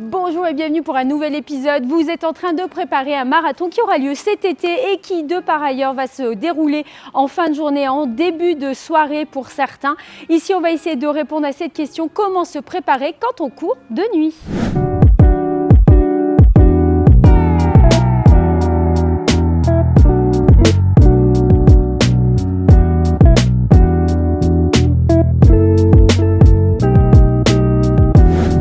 Bonjour et bienvenue pour un nouvel épisode. Vous êtes en train de préparer un marathon qui aura lieu cet été et qui de par ailleurs va se dérouler en fin de journée, en début de soirée pour certains. Ici, on va essayer de répondre à cette question: comment se préparer quand on court de nuit?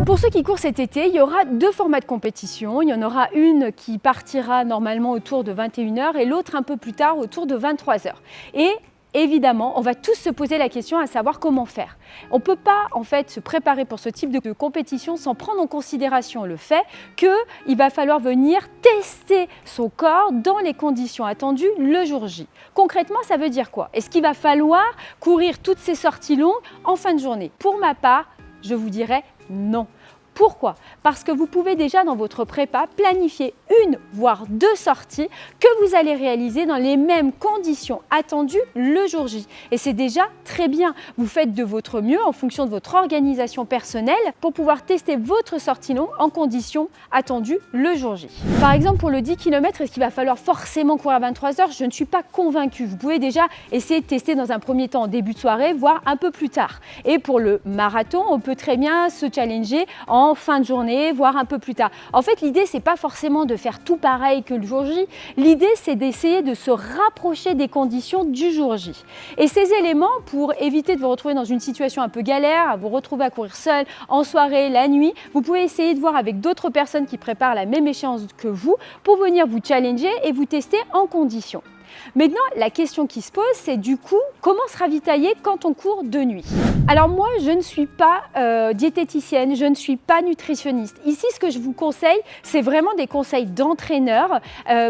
Pour ceux qui courent cet été, il y aura deux formats de compétition. Il y en aura une qui partira normalement autour de 21 h et l'autre un peu plus tard autour de 23 h. Et évidemment, on va tous se poser la question à savoir comment faire. On ne peut pas en fait se préparer pour ce type de compétition sans prendre en considération le fait qu'il va falloir venir tester son corps dans les conditions attendues le jour J. Concrètement, ça veut dire quoi? Est-ce qu'il va falloir courir toutes ces sorties longues en fin de journée? Pour ma part, je vous dirais non. Pourquoi? Parce que vous pouvez déjà dans votre prépa planifier une voire deux sorties que vous allez réaliser dans les mêmes conditions attendues le jour J. Et c'est déjà très bien. Vous faites de votre mieux en fonction de votre organisation personnelle pour pouvoir tester votre sortie longue en conditions attendues le jour J. Par exemple, pour le 10 km, est-ce qu'il va falloir forcément courir à 23 h? Je ne suis pas convaincue. Vous pouvez déjà essayer de tester dans un premier temps en début de soirée, voire un peu plus tard. Et pour le marathon, on peut très bien se challenger en fin de journée, voire un peu plus tard. En fait, l'idée, c'est pas forcément de faire tout pareil que le jour J. L'idée, c'est d'essayer de se rapprocher des conditions du jour J. Et ces éléments, pour éviter de vous retrouver dans une situation un peu galère, à vous retrouver à courir seul, en soirée, la nuit, vous pouvez essayer de voir avec d'autres personnes qui préparent la même échéance que vous pour venir vous challenger et vous tester en conditions. Maintenant, la question qui se pose, c'est du coup, comment se ravitailler quand on court de nuit? Alors moi, je ne suis pas diététicienne, je ne suis pas nutritionniste. Ici, ce que je vous conseille, c'est vraiment des conseils d'entraîneur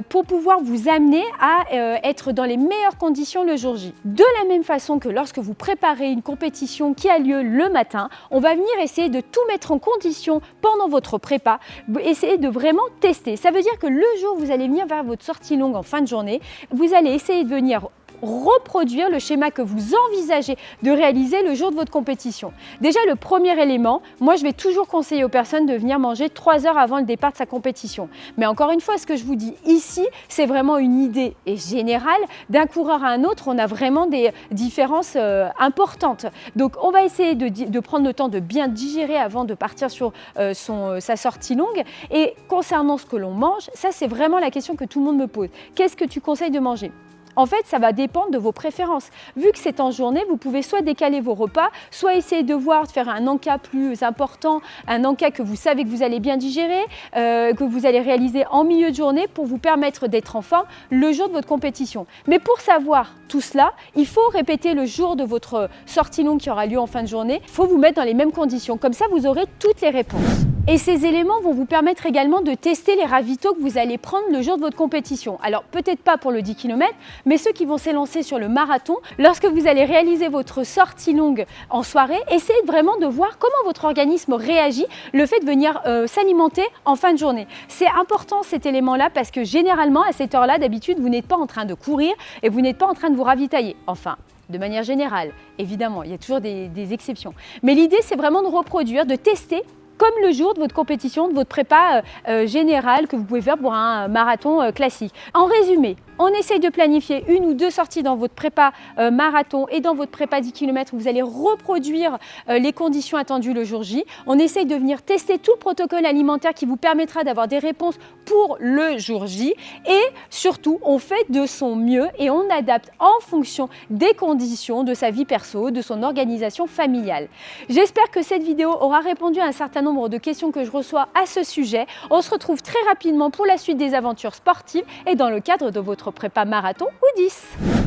pour pouvoir vous amener à être dans les meilleures conditions le jour J. De la même façon que lorsque vous préparez une compétition qui a lieu le matin, on va venir essayer de tout mettre en condition pendant votre prépa, essayer de vraiment tester. Ça veut dire que le jour où vous allez venir vers votre sortie longue en fin de journée, vous allez essayer de venir reproduire le schéma que vous envisagez de réaliser le jour de votre compétition. Déjà, le premier élément, moi je vais toujours conseiller aux personnes de venir manger 3 heures avant le départ de sa compétition. Mais encore une fois, ce que je vous dis ici, c'est vraiment une idée générale. D'un coureur à un autre, on a vraiment des différences importantes. Donc on va essayer de prendre le temps de bien digérer avant de partir sur sa sortie longue. Et concernant ce que l'on mange, ça c'est vraiment la question que tout le monde me pose. Qu'est-ce que tu conseilles de manger ? En fait, ça va dépendre de vos préférences. Vu que c'est en journée, vous pouvez soit décaler vos repas, soit essayer de faire un encas plus important, un encas que vous savez que vous allez bien digérer, que vous allez réaliser en milieu de journée pour vous permettre d'être en forme le jour de votre compétition. Mais pour savoir tout cela, il faut répéter le jour de votre sortie longue qui aura lieu en fin de journée. Il faut vous mettre dans les mêmes conditions. Comme ça, vous aurez toutes les réponses. Et ces éléments vont vous permettre également de tester les ravitaux que vous allez prendre le jour de votre compétition. Alors, peut-être pas pour le 10 km, mais ceux qui vont s'élancer sur le marathon, lorsque vous allez réaliser votre sortie longue en soirée, essayez vraiment de voir comment votre organisme réagit, le fait de venir s'alimenter en fin de journée. C'est important cet élément-là parce que généralement, à cette heure-là, d'habitude, vous n'êtes pas en train de courir et vous n'êtes pas en train de vous ravitailler. Enfin, de manière générale, évidemment, il y a toujours des exceptions. Mais l'idée, c'est vraiment de reproduire, de tester comme le jour de votre compétition, de votre prépa générale que vous pouvez faire pour un marathon classique. En résumé, on essaye de planifier une ou deux sorties dans votre prépa marathon et dans votre prépa 10 km où vous allez reproduire les conditions attendues le jour J. On essaye de venir tester tout le protocole alimentaire qui vous permettra d'avoir des réponses pour le jour J. Et surtout, on fait de son mieux et on adapte en fonction des conditions de sa vie perso, de son organisation familiale. J'espère que cette vidéo aura répondu à un certain nombre de questions que je reçois à ce sujet. On se retrouve très rapidement pour la suite des aventures sportives et dans le cadre de votre prépa marathon ou 10.